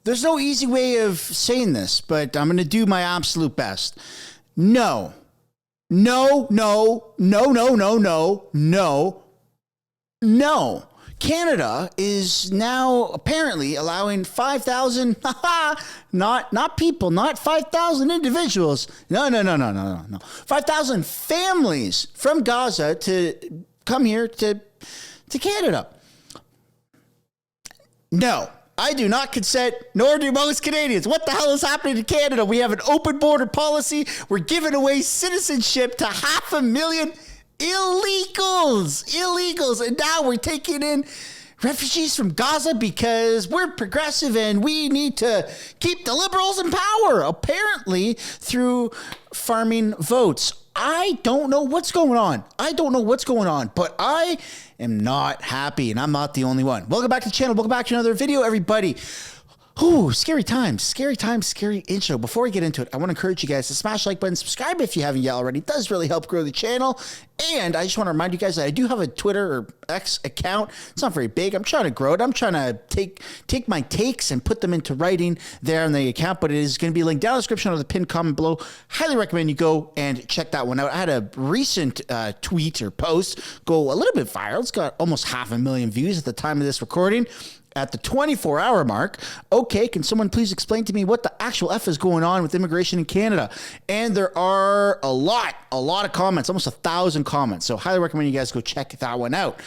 There's no easy way of saying this, but I'm going to do my absolute best. No. No, no, no, no, no, no, no, no. Canada is now apparently allowing 5,000, not people, not 5,000 individuals. No. 5,000 families from Gaza to come here to Canada. No, I do not consent, nor do most Canadians. What the hell is happening in Canada? We have an open border policy. We're giving away citizenship to 500,000 illegals. And now we're taking in refugees from Gaza because we're progressive and we need to keep the liberals in power, apparently through farming votes. I don't know what's going on. But I am not happy, and I'm not the only one. Welcome back to the channel. Welcome back to another video, everybody. Ooh, scary times, scary intro. Before we get into it, I want to encourage you guys to smash the like button, subscribe if you haven't yet already. It does really help grow the channel. And I just want to remind you guys that I do have a Twitter or X account. It's not very big. I'm trying to grow it. I'm trying to take my takes and put them into writing there on the account, but it is going to be linked down in the description or the pinned comment below. Highly recommend you go and check that one out. I had a recent tweet or post go a little bit viral. It's got almost 500,000 views at the time of this recording. At the 24-hour mark, okay, can someone please explain to me what the actual F is going on with immigration in Canada? And there are a lot of comments, almost 1,000 comments. So highly recommend you guys go check that one out.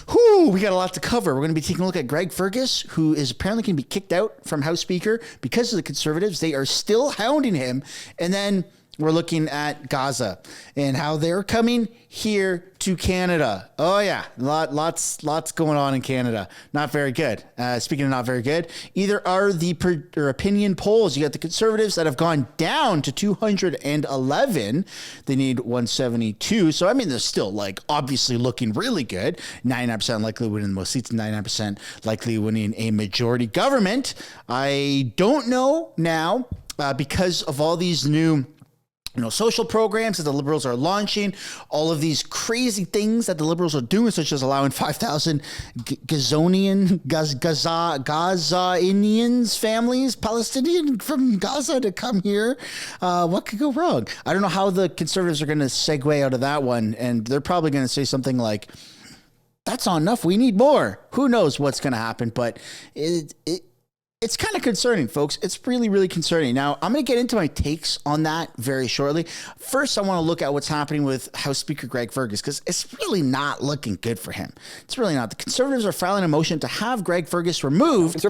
Whew, we got a lot to cover. We're going to be taking a look at Greg Fergus, who is apparently going to be kicked out from House Speaker because of the Conservatives. They are still hounding him. And then we're looking at Gaza and how they're coming here to Canada. Oh yeah, lots going on in Canada. Not very good. Speaking of not very good, either are the opinion polls. You got the Conservatives that have gone down to 211. They need 172. So I mean, they're still like obviously looking really good. 99% likely winning the most seats. 99% likely winning a majority government. I don't know now because of all these new social programs that the Liberals are launching, all of these crazy things that the Liberals are doing, such as allowing 5,000 Gazainians, families, Palestinian from Gaza to come here. What could go wrong? I don't know how the Conservatives are going to segue out of that one, and they're probably going to say something like, that's not enough, we need more. Who knows what's going to happen, but it's kind of concerning, folks. It's really, really concerning. Now, I'm going to get into my takes on that very shortly. First, I want to look at what's happening with House Speaker Greg Fergus, because it's really not looking good for him. It's really not. The Conservatives are filing a motion to have Greg Fergus removed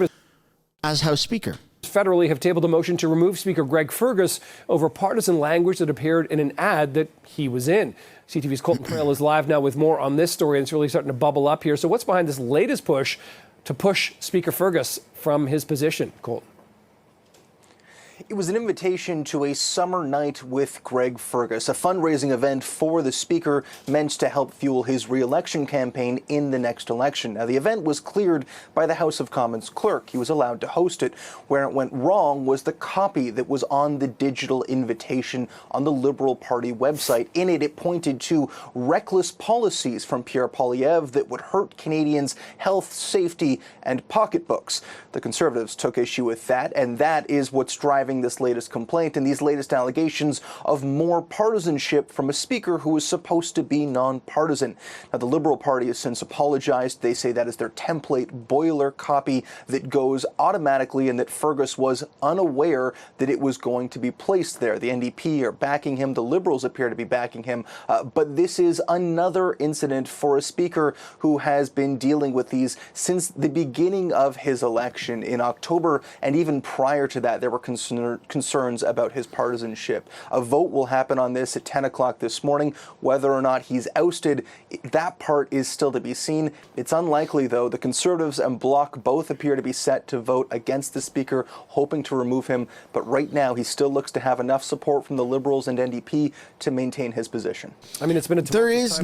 as House Speaker. Federally have tabled a motion to remove Speaker Greg Fergus over partisan language that appeared in an ad that he was in. CTV's Colton Trail is live now with more on this story, and it's really starting to bubble up here. So what's behind this latest push to push Speaker Fergus from his position, Colton? It was an invitation to a summer night with Greg Fergus, a fundraising event for the Speaker meant to help fuel his re-election campaign in the next election. Now, the event was cleared by the House of Commons clerk. He was allowed to host it. Where it went wrong was the copy that was on the digital invitation on the Liberal Party website. In it, it pointed to reckless policies from Pierre Poilievre that would hurt Canadians' health, safety, and pocketbooks. The Conservatives took issue with that, and that is what's driving this latest complaint and these latest allegations of more partisanship from a speaker who is supposed to be nonpartisan. Now, the Liberal Party has since apologized. They say that is their template boiler copy that goes automatically and that Fergus was unaware that it was going to be placed there. The NDP are backing him. The Liberals appear to be backing him. But this is another incident for a speaker who has been dealing with these since the beginning of his election in October, and even prior to that, there were concerns about his partisanship. A vote will happen on this at 10 o'clock this morning. Whether or not he's ousted, that part is still to be seen. It's unlikely, though. The Conservatives and Bloc both appear to be set to vote against the Speaker, hoping to remove him. But right now, he still looks to have enough support from the Liberals and NDP to maintain his position. I mean, it's been a there's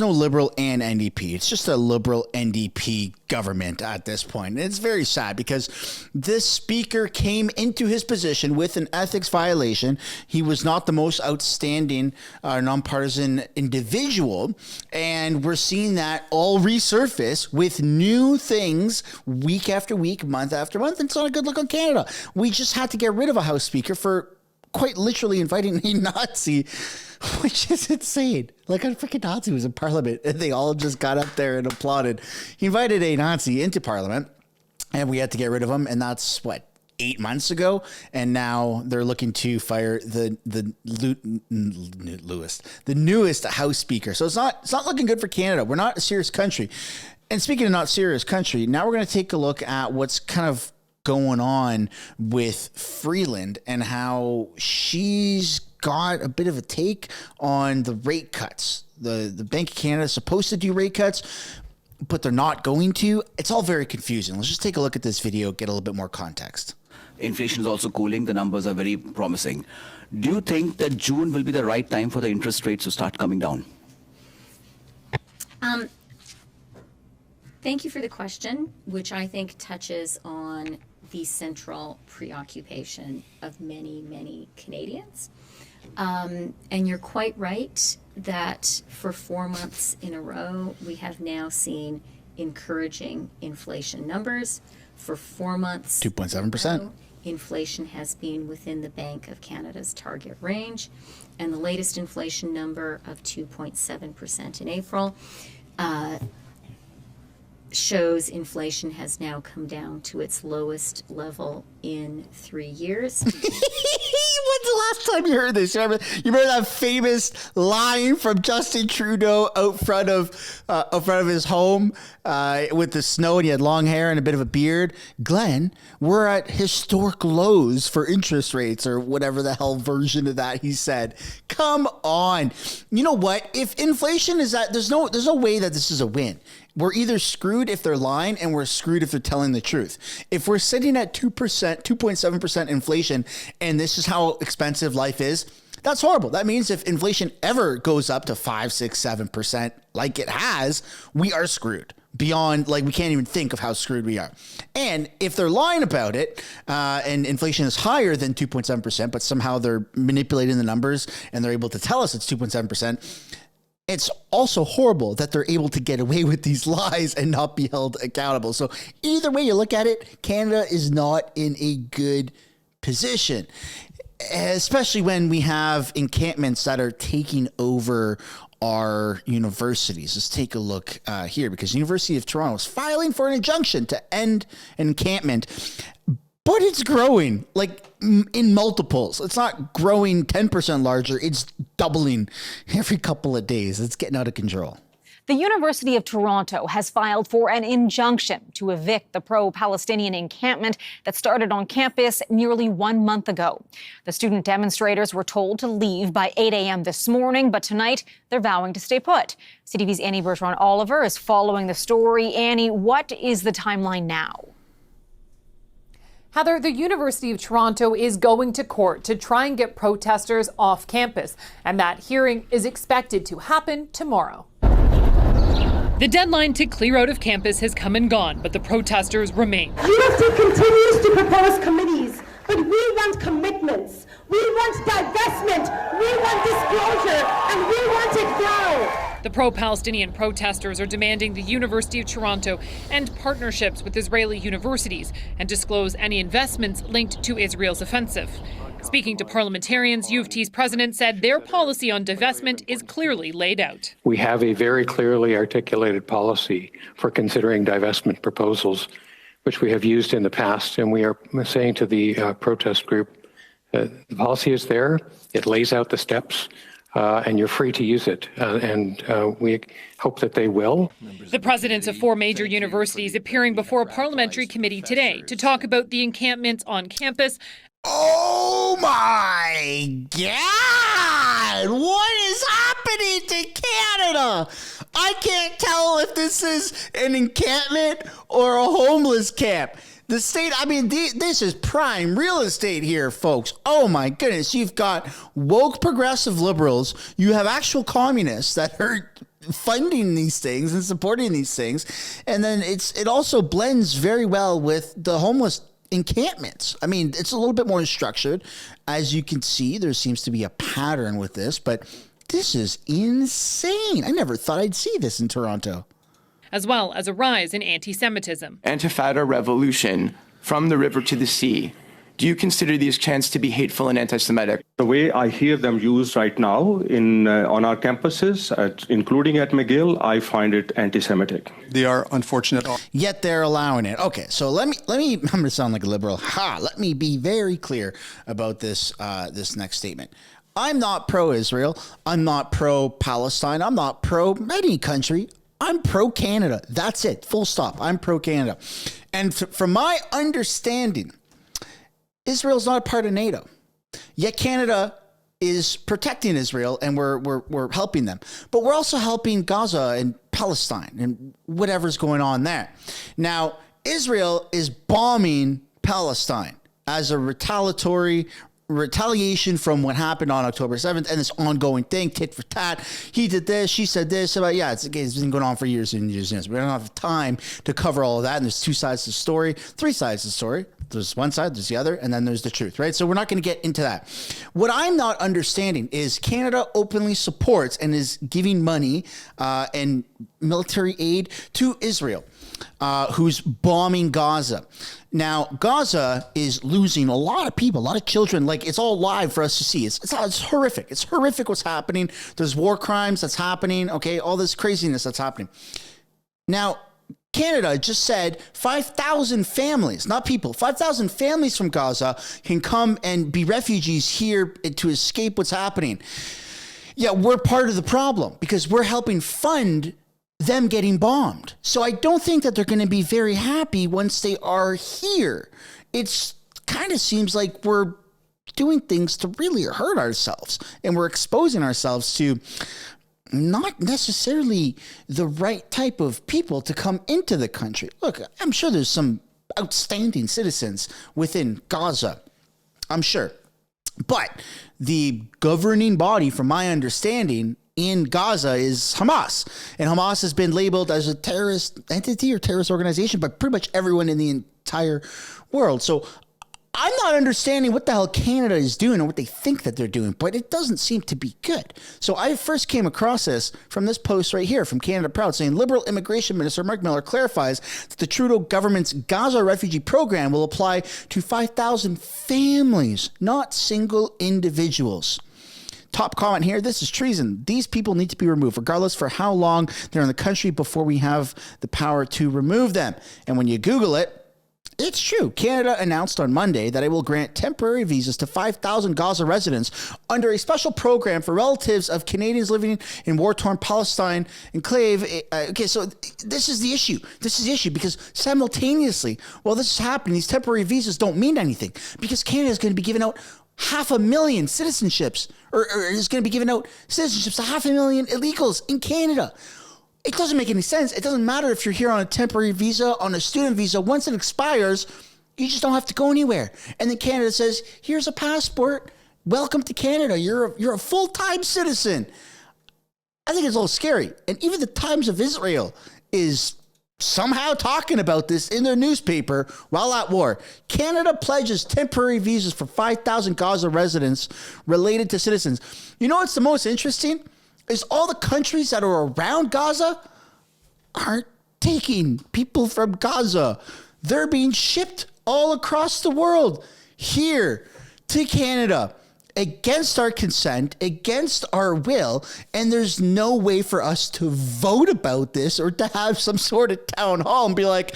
no Liberal and NDP. It's just a Liberal NDP government at this point. It's very sad because this speaker came into his position with an ethics violation. He was not the most outstanding nonpartisan individual, and we're seeing that all resurface with new things week after week, month after month. It's not a good look on Canada. We just had to get rid of a House Speaker for quite literally inviting a Nazi, which is insane. Like, a freaking Nazi was in Parliament and they all just got up there and applauded. He invited a Nazi into Parliament and we had to get rid of him. And that's 8 months ago. And now they're looking to fire the newest House Speaker. So it's not looking good for Canada. We're not a serious country. And speaking of not serious country, now we're going to take a look at what's kind of going on with Freeland and how she's got a bit of a take on the rate cuts. The Bank of Canada is supposed to do rate cuts, but they're not going to. It's all very confusing. Let's just take a look at this video, get a little bit more context. Inflation is also cooling. The numbers are very promising. Do you think that June will be the right time for the interest rates to start coming down? Thank you for the question, which I think touches on the central preoccupation of many, many Canadians. And you're quite right that for 4 months in a row, we have now seen encouraging inflation numbers. For 4 months, 2.7%. Inflation has been within the Bank of Canada's target range. And the latest inflation number of 2.7% in April shows inflation has now come down to its lowest level in 3 years. When's the last time you heard this? You remember that famous line from Justin Trudeau out front of his home with the snow, and he had long hair and a bit of a beard? Glenn, we're at historic lows for interest rates, or whatever the hell version of that he said. Come on. You know what? If inflation is that, there's no way that this is a win. We're either screwed if they're lying, and we're screwed if they're telling the truth. If we're sitting at 2.7% inflation, and this is how expensive life is, that's horrible. That means if inflation ever goes up to 5, 6, 7%, like it has, we are screwed. Beyond, like, we can't even think of how screwed we are. And if they're lying about it, and inflation is higher than 2.7%, but somehow they're manipulating the numbers and they're able to tell us it's 2.7%, it's also horrible that they're able to get away with these lies and not be held accountable. So either way you look at it, Canada is not in a good position, especially when we have encampments that are taking over our universities. Let's take a look here, because the University of Toronto is filing for an injunction to end an encampment, but it's growing like in multiples. It's not growing 10% larger. It's doubling every couple of days. It's getting out of control. The University of Toronto has filed for an injunction to evict the pro-Palestinian encampment that started on campus nearly 1 month ago. The student demonstrators were told to leave by 8 a.m. this morning, but tonight they're vowing to stay put. CTV's Annie Bertrand-Oliver is following the story. Annie, what is the timeline now? Heather, the University of Toronto is going to court to try and get protesters off campus, and that hearing is expected to happen tomorrow. The deadline to clear out of campus has come and gone, but the protesters remain. UFT continues to propose committees, but we want commitments. We want divestment. We want disclosure, and we want it now. The pro-Palestinian protesters are demanding the University of Toronto end partnerships with Israeli universities and disclose any investments linked to Israel's offensive. Speaking to parliamentarians, U of T's president said their policy on divestment is clearly laid out. We have a very clearly articulated policy for considering divestment proposals, which we have used in the past, and we are saying to the protest group, the policy is there, it lays out the steps, and you're free to use it, and we hope that they will. The presidents of 4 major universities appearing before a parliamentary committee today to talk about the encampments on campus. Oh my God! What is happening to Canada? I can't tell if this is an encampment or a homeless camp. The state, I mean, this is prime real estate here, folks. Oh my goodness. You've got woke progressive liberals. You have actual communists that are funding these things and supporting these things. And then it also blends very well with the homeless encampments. I mean, it's a little bit more structured. As you can see, there seems to be a pattern with this, but this is insane. I never thought I'd see this in Toronto. As well as a rise in anti-Semitism. Intifada revolution, from the river to the sea. Do you consider these chants to be hateful and anti-Semitic? The way I hear them used right now on our campuses, including at McGill, I find it anti-Semitic. They are unfortunate. Yet they're allowing it. Okay, so let me. I'm going to sound like a liberal. Let me be very clear about this. This next statement. I'm not pro-Israel. I'm not pro-Palestine. I'm not pro any country. I'm pro-Canada. That's it. Full stop. I'm pro-Canada. And from my understanding, Israel's not a part of NATO. Yet Canada is protecting Israel and we're helping them. But we're also helping Gaza and Palestine and whatever's going on there. Now, Israel is bombing Palestine as a retaliation from what happened on October 7th and this ongoing thing, tit for tat. He did this, she said this. It's been going on for years and years and years. We don't have time to cover all of that. And there's two sides to the story, three sides to the story. There's one side, there's the other, and then there's the truth, right? So we're not going to get into that. What I'm not understanding is Canada openly supports and is giving money and military aid to Israel, who's bombing Gaza. Now, Gaza is losing a lot of people, a lot of children. Like, it's all live for us to see. It's horrific. It's horrific what's happening. There's war crimes that's happening, okay? All this craziness that's happening. Now, Canada just said 5,000 families, not people, 5,000 families from Gaza can come and be refugees here to escape what's happening. Yeah, we're part of the problem because we're helping fund them getting bombed. So I don't think that they're going to be very happy once they are here. It's kind of seems like we're doing things to really hurt ourselves and we're exposing ourselves to not necessarily the right type of people to come into the country. Look, I'm sure there's some outstanding citizens within Gaza. I'm sure. But the governing body, from my understanding, in Gaza is Hamas. And Hamas has been labeled as a terrorist entity or terrorist organization by pretty much everyone in the entire world. So I'm not understanding what the hell Canada is doing or what they think that they're doing, but it doesn't seem to be good. So I first came across this from this post right here from Canada Proud saying Liberal Immigration Minister Mark Miller clarifies that the Trudeau government's Gaza refugee program will apply to 5,000 families, not single individuals. Top comment here, this is treason. These people need to be removed, regardless for how long they're in the country before we have the power to remove them. And when you Google it, it's true. Canada announced on Monday that it will grant temporary visas to 5,000 Gaza residents under a special program for relatives of Canadians living in war-torn Palestine enclave. Okay, so this is the issue. This is the issue because simultaneously, while this is happening, these temporary visas don't mean anything because Canada is going to be giving out 500,000 citizenships or is going to be giving out citizenships to 500,000 illegals in Canada. It doesn't make any sense. It doesn't matter if you're here on a temporary visa, on a student visa. Once it expires, you just don't have to go anywhere. And then Canada says, here's a passport. Welcome to Canada. You're a full-time citizen. I think it's a little scary. And even the Times of Israel is somehow talking about this in their newspaper while at war. Canada pledges temporary visas for 5,000 Gaza residents related to citizens. You know what's the most interesting? Is all the countries that are around Gaza aren't taking people from Gaza. They're being shipped all across the world here to Canada against our consent, against our will, and there's no way for us to vote about this or to have some sort of town hall and be like,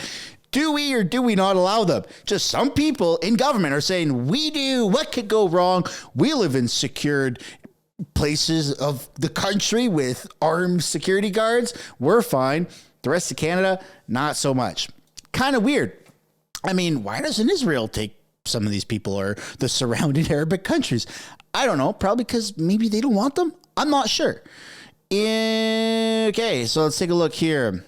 do we or do we not allow them? Just some people in government are saying, we do. What could go wrong? We live in secured places of the country with armed security guards. We're fine. The rest of Canada, not so much. Kind of weird. I mean, why doesn't Israel take some of these people or the surrounding Arabic countries? I don't know. Probably because maybe they don't want them. I'm not sure. Okay, so let's take a look here.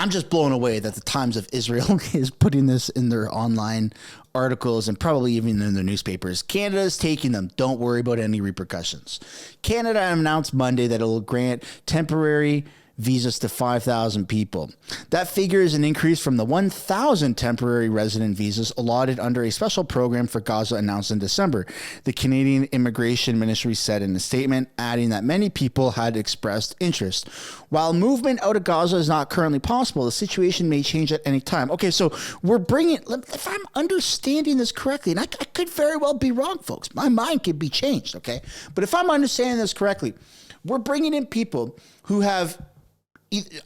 I'm just blown away that the Times of Israel is putting this in their online articles and probably even in their newspapers. Canada is taking them. Don't worry about any repercussions. Canada announced Monday that it will grant temporary visas to 5,000 people. That figure is an increase from the 1,000 temporary resident visas allotted under a special program for Gaza announced in December, the Canadian Immigration Ministry said in a statement, adding that many people had expressed interest. While movement out of Gaza is not currently possible, the situation may change at any time. Okay, so we're bringing, if I'm understanding this correctly, and I could very well be wrong, folks. My mind could be changed, okay? But if I'm understanding this correctly, we're bringing in people who have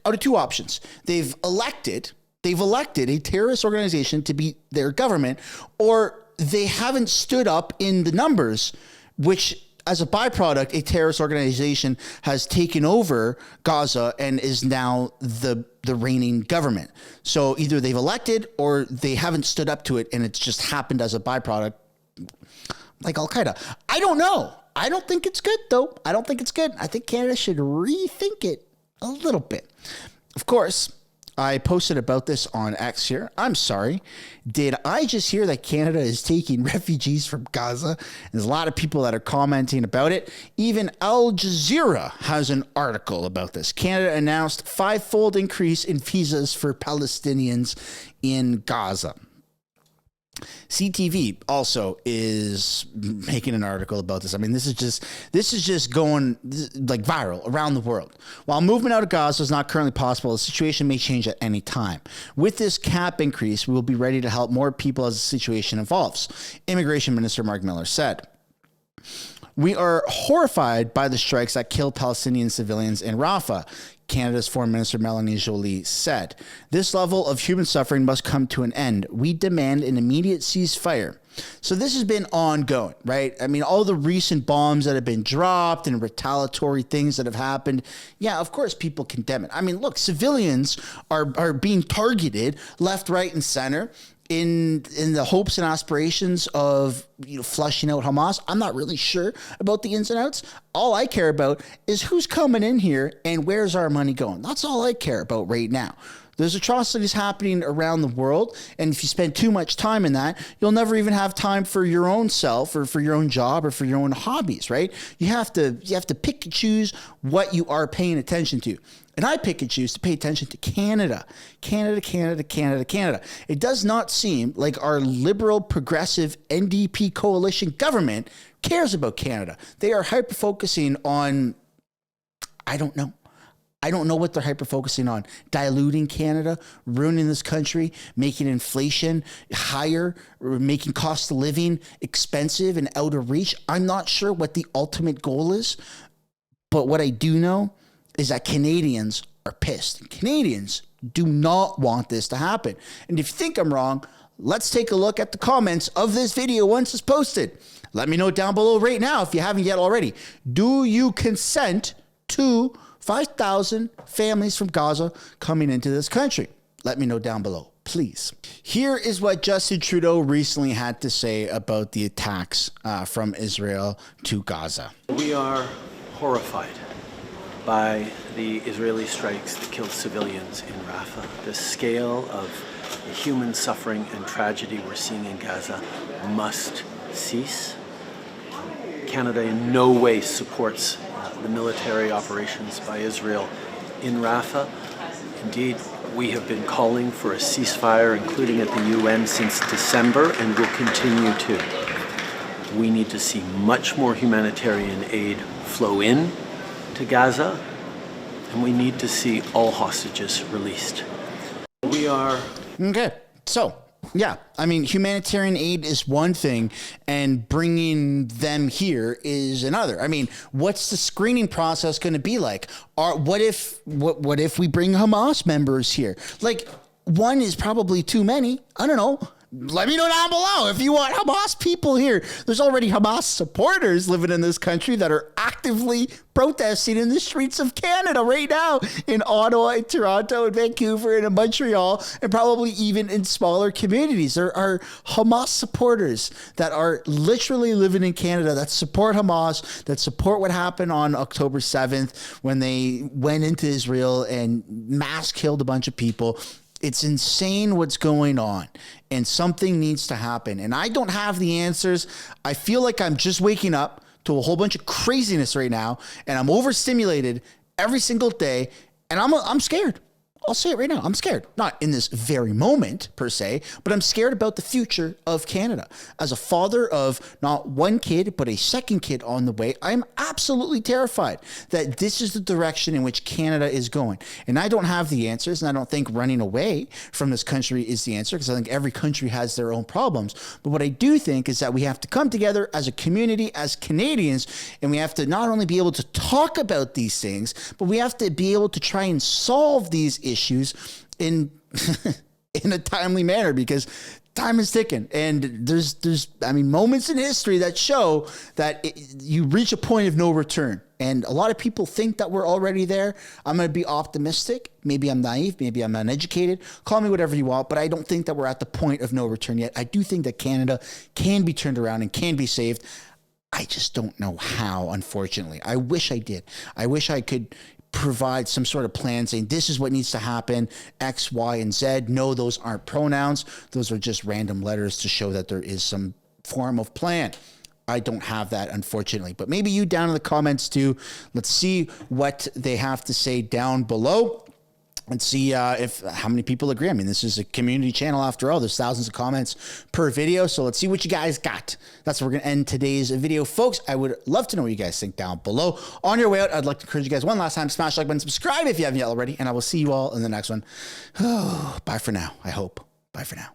out of two options. They've elected a terrorist organization to be their government, or they haven't stood up in the numbers, which as a byproduct, a terrorist organization has taken over Gaza and is now the reigning government. So either they've elected or they haven't stood up to it, and it's just happened as a byproduct, like Al-Qaeda. I don't know. I don't think it's good, though. I don't think it's good. I think Canada should rethink it a little bit. Of course, I posted about this on X here. I'm sorry. Did I just hear that Canada is taking refugees from Gaza? There's a lot of people that are commenting about it. Even Al Jazeera has an article about this. Canada announced 5-fold increase in visas for Palestinians in Gaza. CTV also is making an article about this. I mean, this is just going like viral around the world. While movement out of Gaza is not currently possible, the situation may change at any time. With this cap increase, we will be ready to help more people as the situation evolves, Immigration Minister Mark Miller said. We are horrified by the strikes that killed Palestinian civilians in Rafah, Canada's Foreign Minister Melanie Joly said. This level of human suffering must come to an end. We demand an immediate ceasefire. So this has been ongoing, right? I mean, all the recent bombs that have been dropped and retaliatory things that have happened. Yeah, of course, people condemn it. I mean, look, civilians are being targeted left, right, and center in the hopes and aspirations of flushing out Hamas. I'm not really sure about the ins and outs. All I care about is who's coming in here and where's our money going. That's all I care about right now. There's atrocities happening around the world, and if you spend too much time in that, you'll never even have time for your own self or for your own job or for your own hobbies, right? You have to pick and choose what you are paying attention to. And I pick and choose to pay attention to Canada. Canada. It does not seem like our liberal, progressive NDP coalition government cares about Canada. They are hyper-focusing on, I don't know what they're hyper-focusing on. Diluting Canada, ruining this country, making inflation higher, making cost of living expensive and out of reach. I'm not sure what the ultimate goal is, but what I do know is that Canadians are pissed. Canadians do not want this to happen. And if you think I'm wrong, let's take a look at the comments of this video once it's posted. Let me know down below right now if you haven't yet already. Do you consent to 5,000 families from Gaza coming into this country? Let me know down below, please. Here is what Justin Trudeau recently had to say about the attacks from Israel to Gaza. We are horrified by the Israeli strikes that killed civilians in Rafah. The scale of the human suffering and tragedy we're seeing in Gaza must cease. Canada in no way supports the military operations by Israel in Rafah. Indeed, we have been calling for a ceasefire, including at the UN, since December, and will continue to. We need to see much more humanitarian aid flow in to Gaza, and we need to see all hostages released. We are... Okay, so, yeah, I mean, humanitarian aid is one thing, and bringing them here is another. I mean, what's the screening process going to be like? What if we bring Hamas members here? Like, one is probably too many. I don't know. let me know down below if you want Hamas people here. There's already Hamas supporters living in this country that are actively protesting in the streets of Canada right now, in Ottawa, in Toronto, in Vancouver, and in Montreal, and probably even in smaller communities. There are Hamas supporters that are literally living in Canada that support Hamas, that support what happened on October 7th when they went into Israel and mass killed a bunch of people. It's insane what's going on, and something needs to happen. And I don't have the answers. I feel like I'm just waking up to a whole bunch of craziness right now, and I'm overstimulated every single day, and I'm scared. I'll say it right now. I'm scared. Not in this very moment, per se, but I'm scared about the future of Canada. As a father of not one kid, but a second kid on the way, I'm absolutely terrified that this is the direction in which Canada is going. And I don't have the answers, and I don't think running away from this country is the answer, because I think every country has their own problems. But what I do think is that we have to come together as a community, as Canadians, and we have to not only be able to talk about these things, but we have to be able to try and solve these issues in in a timely manner, because time is ticking, and there's moments in history that show that you reach a point of no return, and a lot of people think that we're already there. I'm going to be optimistic. Maybe I'm naive, maybe I'm uneducated, call me whatever you want, but I don't think that we're at the point of no return yet. I do think that Canada can be turned around and can be saved. I just don't know how, unfortunately. I wish I did. I wish I could provide some sort of plan saying this is what needs to happen, X, Y, and Z. No, those aren't pronouns. Those are just random letters to show that there is some form of plan. I don't have that, unfortunately. But maybe you down in the comments too. Let's see what they have to say down below. And see how many people agree. I mean, this is a community channel after all. There's thousands of comments per video. So let's see what you guys got. That's where we're going to end today's video, folks. I would love to know what you guys think down below. On your way out, I'd like to encourage you guys one last time, smash the like button, subscribe if you haven't yet already, and I will see you all in the next one. Bye for now, I hope. Bye for now.